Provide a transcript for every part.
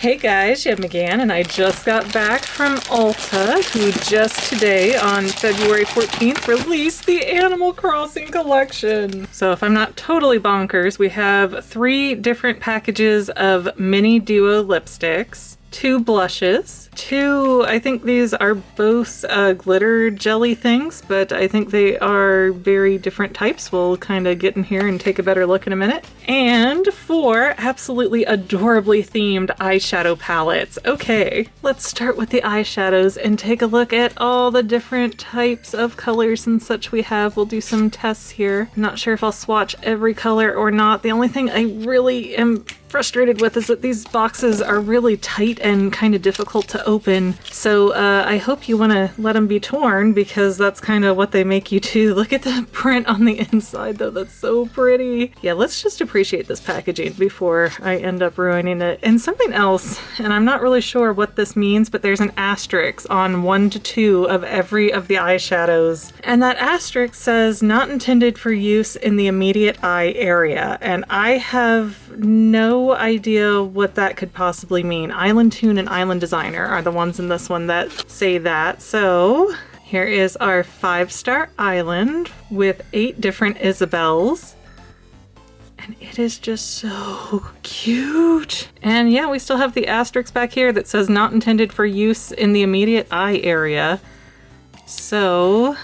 Hey guys, Yeb McGann, and I just got back from Ulta, who just today, on February 14th, released the Animal Crossing collection. So if I'm not totally bonkers, we have 3 different packages of mini duo lipsticks, 2 blushes, 2, I think these are both glitter jelly things, but I think they are very different types. We'll kind of get in here and take a better look in a minute. And 4 absolutely adorably themed eyeshadow palettes. Okay, let's start with the eyeshadows and take a look at all the different types of colors and such we have. We'll do some tests here. I'm not sure if I'll swatch every color or not. The only thing I really am frustrated with is that these boxes are really tight and kind of difficult to open. So I hope you want to let them be torn, because that's kind of what they make you do. Look at the print on the inside though, that's so pretty. Yeah, let's just appreciate this packaging before I end up ruining it. And something else, and I'm not really sure what this means, but there's an asterisk on 1 to 2 of every of the eyeshadows. And that asterisk says not intended for use in the immediate eye area. And I have no idea what that could possibly mean. Island Tune and Island Designer are the ones in this one that say that. So here is our 5-star island with 8 different Isabels. And it is just so cute. And yeah, we still have the asterisk back here that says not intended for use in the immediate eye area. So,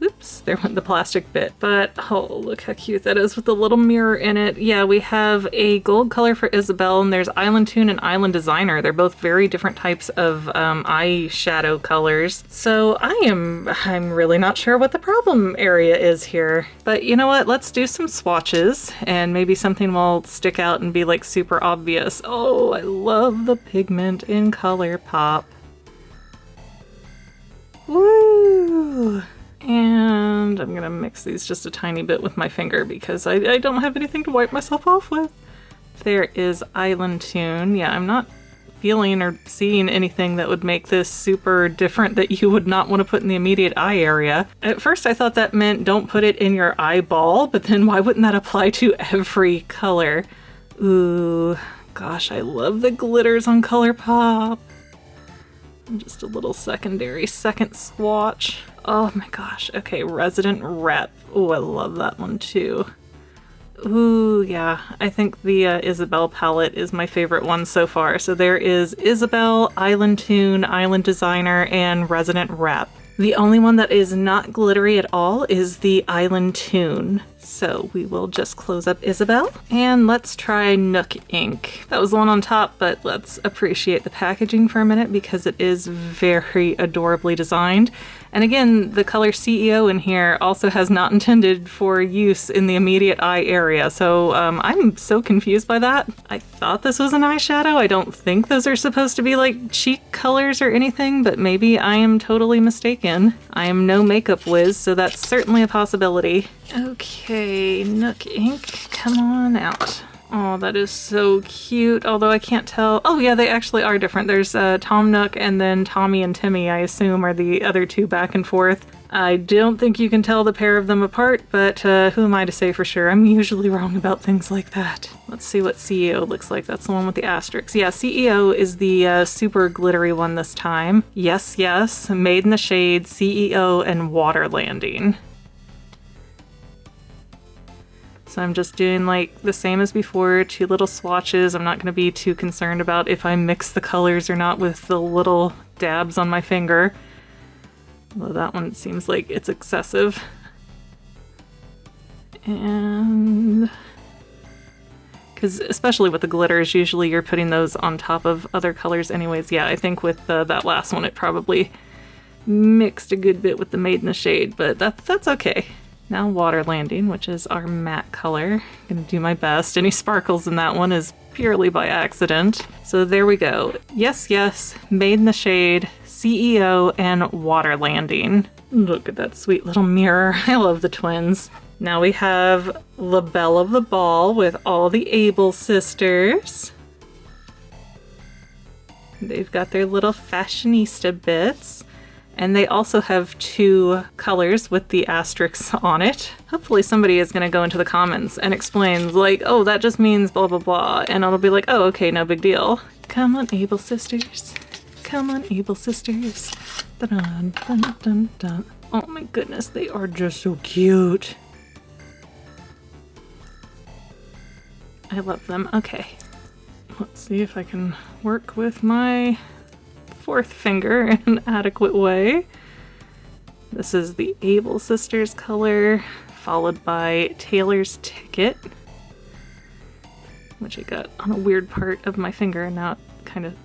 oops, there went the plastic bit. But, oh, look how cute that is with the little mirror in it. Yeah, we have a gold color for Isabel, and there's Island Tune and Island Designer. They're both very different types of eyeshadow colors. So I'm really not sure what the problem area is here. But you know what? Let's do some swatches, and maybe something will stick out and be like super obvious. Oh, I love the pigment in ColourPop. Woo! And I'm gonna mix these just a tiny bit with my finger because I don't have anything to wipe myself off with. There is Island Tune. Yeah, I'm not feeling or seeing anything that would make this super different that you would not want to put in the immediate eye area. At first I thought that meant don't put it in your eyeball, but then why wouldn't that apply to every color? Ooh, gosh, I love the glitters on ColourPop. Just a little second swatch. Oh my gosh. Okay, Resident Rep. Oh, I love that one too. Ooh, yeah. I think the Isabel palette is my favorite one so far. So there is Isabel, Island Tune, Island Designer, and Resident Rep. The only one that is not glittery at all is the Island Tune. So we will just close up Isabel, and let's try Nook Ink. That was the one on top, but let's appreciate the packaging for a minute because it is very adorably designed. And again, the color CEO in here also has not intended for use in the immediate eye area. So I'm so confused by that. I thought this was an eyeshadow. I don't think those are supposed to be like cheek colors or anything, but maybe I am totally mistaken. I am no makeup whiz, so that's certainly a possibility. Okay, Nook Ink, come on out. Oh, that is so cute, although I can't tell. Oh yeah, they actually are different. There's Tom Nook and then Tommy and Timmy, I assume, are the other 2 back and forth. I don't think you can tell the pair of them apart, but who am I to say for sure? I'm usually wrong about things like that. Let's see what CEO looks like. That's the one with the asterisks. Yeah, CEO is the super glittery one this time. Yes, yes, Made in the Shade, CEO, and Water Landing. So I'm just doing like the same as before, 2 little swatches. I'm not going to be too concerned about if I mix the colors or not with the little dabs on my finger. Although that one seems like it's excessive. And because especially with the glitters, usually you're putting those on top of other colors anyways. Yeah, I think with that last one it probably mixed a good bit with the Made in the Shade, but that's okay. Now Water Landing, which is our matte color. I'm gonna do my best. Any sparkles in that one is purely by accident. So there we go. Yes, yes, Made in the Shade, CEO, and Water Landing. Look at that sweet little mirror. I love the twins. Now we have La Belle of the Ball with all the Able sisters. They've got their little fashionista bits. And they also have 2 colors with the asterisks on it. Hopefully somebody is going to go into the comments and explain, like, oh, that just means blah, blah, blah. And I'll be like, oh, okay, no big deal. Come on, Able Sisters. Come on, Able Sisters. Dun, dun, dun, dun. Oh my goodness, they are just so cute. I love them. Okay. Let's see if I can work with my 4th finger in an adequate way. This is the Able Sisters color, followed by Taylor's Ticket, which I got on a weird part of my finger, and now it kind of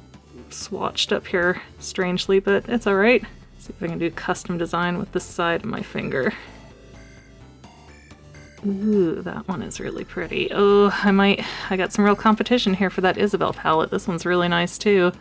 swatched up here strangely, but it's alright. See if I can do custom design with the side of my finger. Ooh, that one is really pretty. Oh, I got some real competition here for that Isabel palette. This one's really nice too.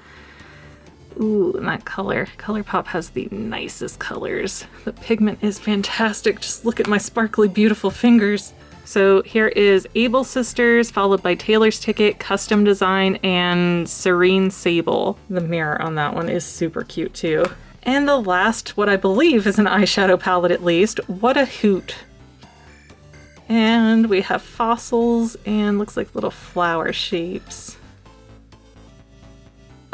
Ooh, and that color. ColourPop has the nicest colors. The pigment is fantastic. Just look at my sparkly, beautiful fingers. So here is Able Sisters, followed by Taylor's Ticket, Custom Design, and Serene Sable. The mirror on that one is super cute too. And the last, what I believe is an eyeshadow palette at least. What a hoot. And we have fossils and looks like little flower shapes.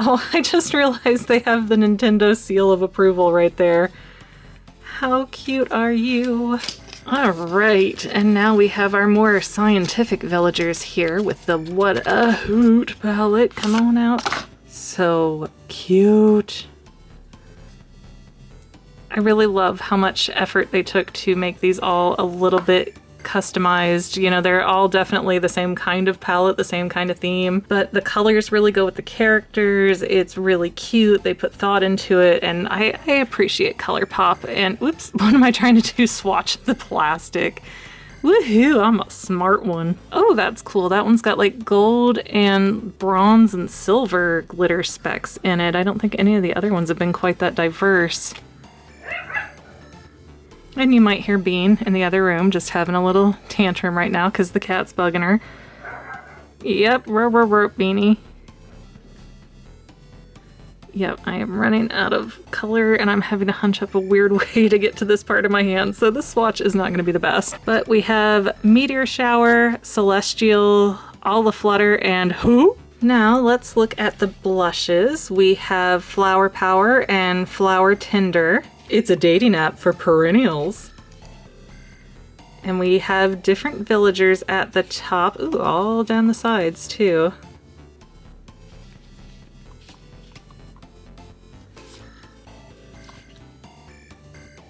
Oh, I just realized they have the Nintendo seal of approval right there. How cute are you? Alright, and now we have our more scientific villagers here with the What a Hoot palette. Come on out. So cute. I really love how much effort they took to make these all a little bit customized. You know, they're all definitely the same kind of palette, the same kind of theme, but the colors really go with the characters. It's really cute. They put thought into it, and I appreciate ColourPop. And whoops, what am I trying to do? Swatch the plastic. Woohoo, I'm a smart one. Oh, that's cool. That one's got like gold and bronze and silver glitter specks in it. I don't think any of the other ones have been quite that diverse. And you might hear Bean in the other room just having a little tantrum right now because the cat's bugging her. Yep, Beanie. Yep, I am running out of color and I'm having to hunch up a weird way to get to this part of my hand, so this swatch is not going to be the best. But we have Meteor Shower, Celestial, All the Flutter, and Who? Now let's look at the blushes. We have Flower Power and Flower Tinder. It's a dating app for perennials. And we have different villagers at the top. Ooh, all down the sides too.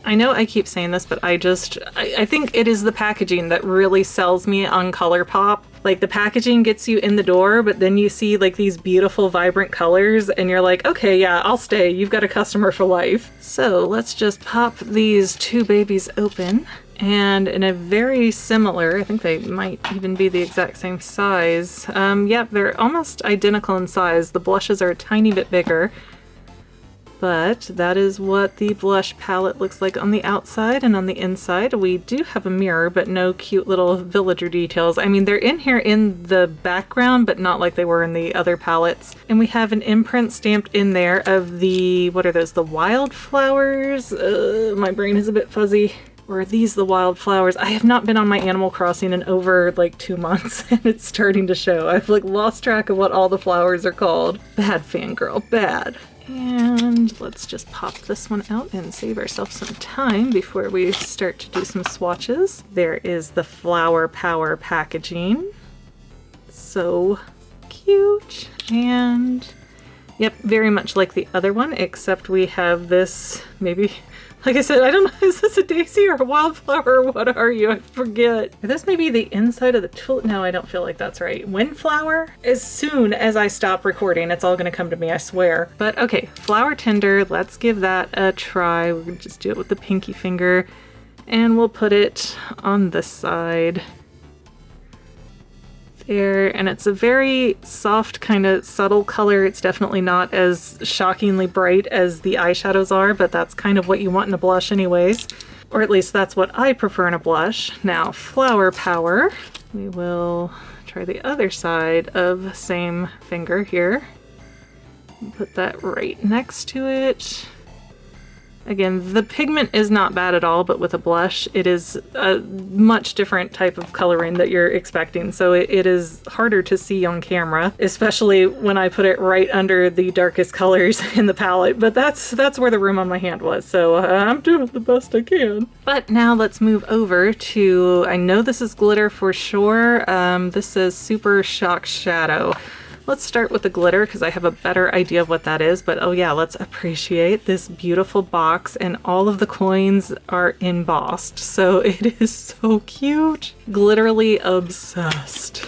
I know I keep saying this, but I think it is the packaging that really sells me on ColourPop. Like, the packaging gets you in the door, but then you see like these beautiful vibrant colors and you're like, okay, yeah, I'll stay. You've got a customer for life. So let's just pop these 2 babies open. And in a very similar, I think they might even be the exact same size. Yep, they're almost identical in size. The blushes are a tiny bit bigger. But that is what the blush palette looks like on the outside, and on the inside we do have a mirror, but no cute little villager details. I mean, they're in here in the background, but not like they were in the other palettes. And we have an imprint stamped in there of the, what are those, the wildflowers? My brain is a bit fuzzy. Or are these the wildflowers? I have not been on my Animal Crossing in over like 2 months and it's starting to show. I've like lost track of what all the flowers are called. Bad Fangirl, bad. And let's just pop this one out and save ourselves some time before we start to do some swatches. There is the Flower Power packaging. So cute. And yep, very much like the other one, except we have this, maybe, like I said, I don't know, is this a daisy or a wildflower or what are you? I forget. This may be the inside of the tulip. No, I don't feel like that's right. Windflower? As soon as I stop recording, it's all gonna come to me, I swear. But okay, Flower Tinder, let's give that a try. We're gonna just do it with the pinky finger and we'll put it on this side. There, and it's a very soft, kind of subtle color. It's definitely not as shockingly bright as the eyeshadows are, but that's kind of what you want in a blush anyways. Or at least that's what I prefer in a blush. Now, Flower Power. We will try the other side of same finger here. Put that right next to it. Again, the pigment is not bad at all, but with a blush, it is a much different type of coloring that you're expecting. So it is harder to see on camera, especially when I put it right under the darkest colors in the palette. But that's where the room on my hand was. So I'm doing the best I can. But now let's move over to, I know this is glitter for sure. This says Super Shock Shadow. Let's start with the glitter because I have a better idea of what that is, but oh yeah, let's appreciate this beautiful box, and all of the coins are embossed, so it is so cute. Glitterly obsessed.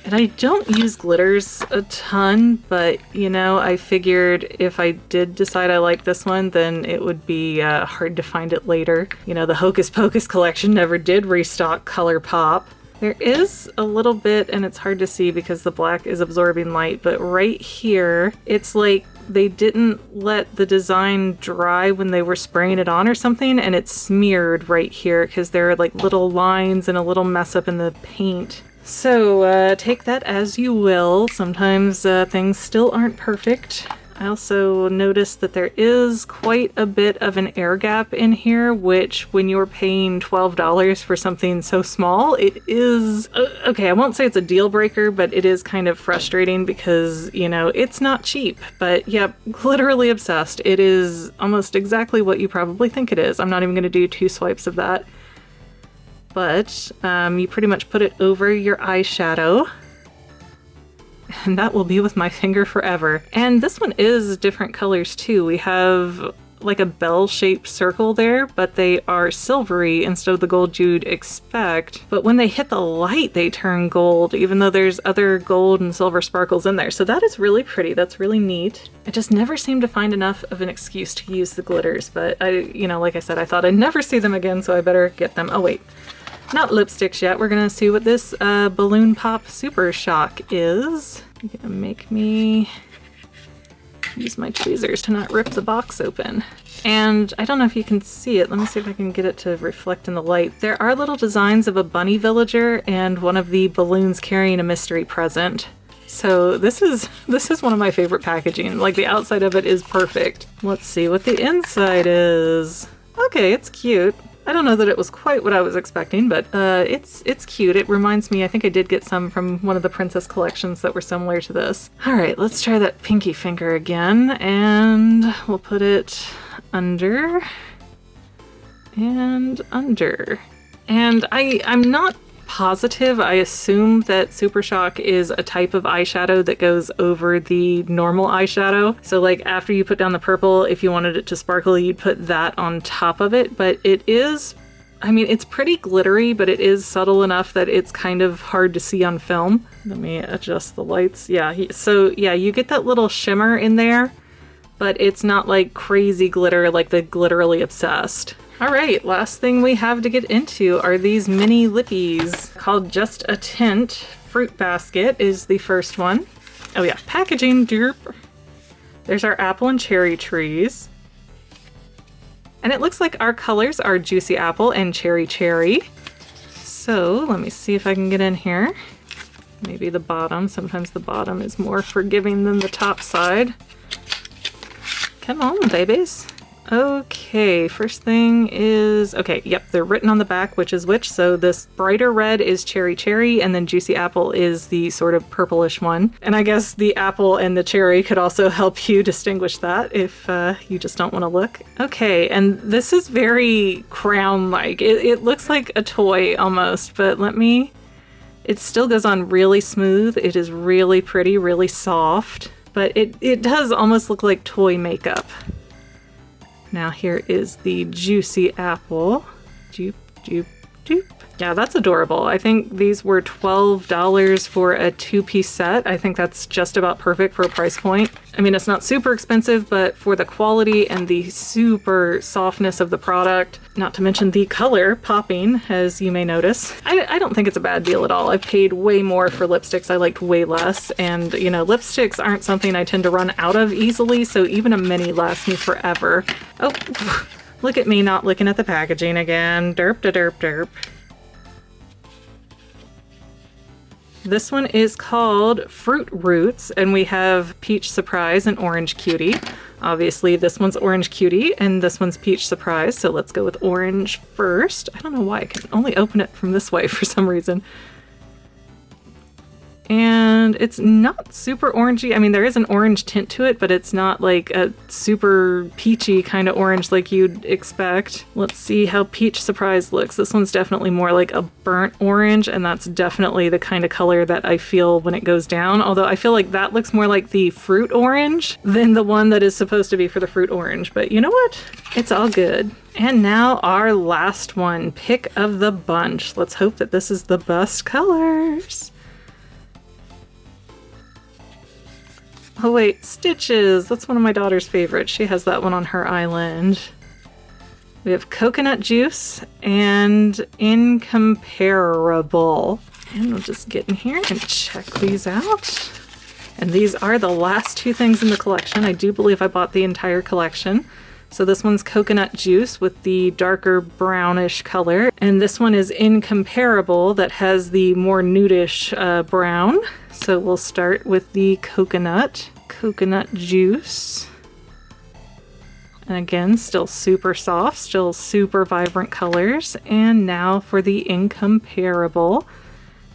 And I don't use glitters a ton, but you know, I figured if I did decide I like this one, then it would be hard to find it later. You know, the Hocus Pocus collection never did restock ColourPop. There is a little bit, and it's hard to see because the black is absorbing light, but right here, it's like they didn't let the design dry when they were spraying it on or something, and it's smeared right here because there are like little lines and a little mess up in the paint. So take that as you will. Sometimes things still aren't perfect. I also noticed that there is quite a bit of an air gap in here, which when you're paying $12 for something so small, it is, okay, I won't say it's a deal breaker, but it is kind of frustrating because, you know, it's not cheap. But yeah, literally obsessed. It is almost exactly what you probably think it is. I'm not even going to do 2 swipes of that. But you pretty much put it over your eyeshadow. And that will be with my finger forever. And this one is different colors too. We have like a bell-shaped circle there, but they are silvery instead of the gold you'd expect. But when they hit the light, they turn gold, even though there's other gold and silver sparkles in there. So that is really pretty. That's really neat. I just never seem to find enough of an excuse to use the glitters, but you know, like I said, I thought I'd never see them again, so I better get them. Oh wait. Not lipsticks yet. We're gonna see what this Balloon Pop Super Shock is. You're gonna make me use my tweezers to not rip the box open. And I don't know if you can see it. Let me see if I can get it to reflect in the light. There are little designs of a bunny villager and one of the balloons carrying a mystery present. So this is one of my favorite packaging. Like the outside of it is perfect. Let's see what the inside is. Okay, it's cute. I don't know that it was quite what I was expecting, but it's cute. It reminds me, I think I did get some from one of the princess collections that were similar to this. All right, let's try that pinky finger again, and we'll put it under and under. And I'm not positive. I assume that Super Shock is a type of eyeshadow that goes over the normal eyeshadow. So like after you put down the purple, if you wanted it to sparkle, you'd put that on top of it. But it is, I mean, it's pretty glittery, but it is subtle enough that it's kind of hard to see on film. Let me adjust the lights. Yeah, so yeah, you get that little shimmer in there, but it's not like crazy glitter like the Glitterly Obsessed. All right, last thing we have to get into are these mini lippies called Just a Tint. Fruit Basket is the first one. Oh yeah, packaging, derp. There's our apple and cherry trees. And it looks like our colors are Juicy Apple and Cherry Cherry. So let me see if I can get in here. Maybe the bottom. Sometimes the bottom is more forgiving than the top side. Come on, babies. Okay, first thing is, okay, yep, they're written on the back which is which. So this brighter red is Cherry Cherry, and then Juicy Apple is the sort of purplish one. And I guess the apple and the cherry could also help you distinguish that if you just don't want to look. Okay, and this is very crown-like. It looks like a toy almost, but it still goes on really smooth. It is really pretty, really soft, but it does almost look like toy makeup. Now here is the Juicy Apple. Doop, doop, doop. Yeah, that's adorable. I think these were $12 for a 2-piece set. I think that's just about perfect for a price point. I mean, it's not super expensive, but for the quality and the super softness of the product, not to mention the color popping, as you may notice, I don't think it's a bad deal at all. I've paid way more for lipsticks I liked way less, and you know, lipsticks aren't something I tend to run out of easily, so even a mini lasts me forever. Oh, look at me not looking at the packaging again. Derp da derp derp. This one is called Fruit Roots, and we have Peach Surprise and Orange Cutie. Obviously this one's Orange Cutie and this one's Peach Surprise, so let's go with orange first. I don't know why I can only open it from this way for some reason. And it's not super orangey. I mean, there is an orange tint to it, but it's not like a super peachy kind of orange like you'd expect. Let's see how Peach Surprise looks. This one's definitely more like a burnt orange, and that's definitely the kind of color that I feel when it goes down. Although I feel like that looks more like the fruit orange than the one that is supposed to be for the fruit orange. But you know what? It's all good. And now our last one, pick of the bunch. Let's hope that this is the best colors. Oh wait, Stitches! That's one of my daughter's favorites. She has that one on her island. We have Coconut Juice and Incomparable. And we'll just get in here and check these out. And these are the last two things in the collection. I do believe I bought the entire collection. So this one's Coconut Juice with the darker brownish color. And this one is Incomparable that has the more nudish brown. So we'll start with the Coconut Juice. And again, still super soft, still super vibrant colors. And now for the Incomparable.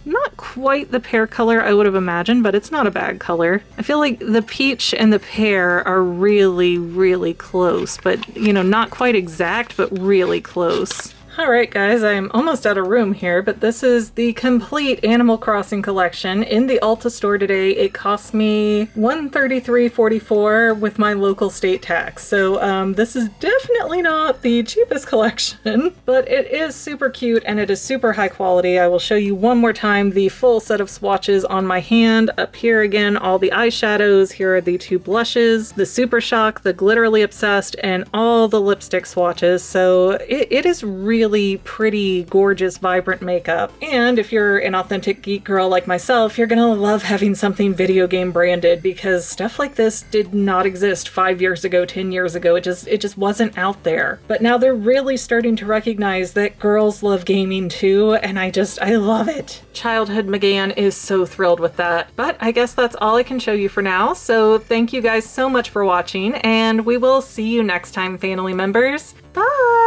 Not quite the pear color I would have imagined, but it's not a bad color. I feel like the peach and the pear are really, really close, but you know, not quite exact, but really close. Alright guys, I'm almost out of room here, but this is the complete Animal Crossing collection in the Ulta store today. It cost me $133.44 with my local state tax. So this is definitely not the cheapest collection, but it is super cute and it is super high quality. I will show you one more time the full set of swatches on my hand. Up here again, all the eyeshadows. Here are the two blushes, the Super Shock, the Glitterly Obsessed, and all the lipstick swatches. So it is really pretty, gorgeous, vibrant makeup. And if you're an authentic geek girl like myself, you're gonna love having something video game branded because stuff like this did not exist 5 years ago, 10 years ago. It just wasn't out there. But now they're really starting to recognize that girls love gaming too, and I love it. Childhood McGann is so thrilled with that. But I guess that's all I can show you for now. So thank you guys so much for watching, and we will see you next time, family members. Bye!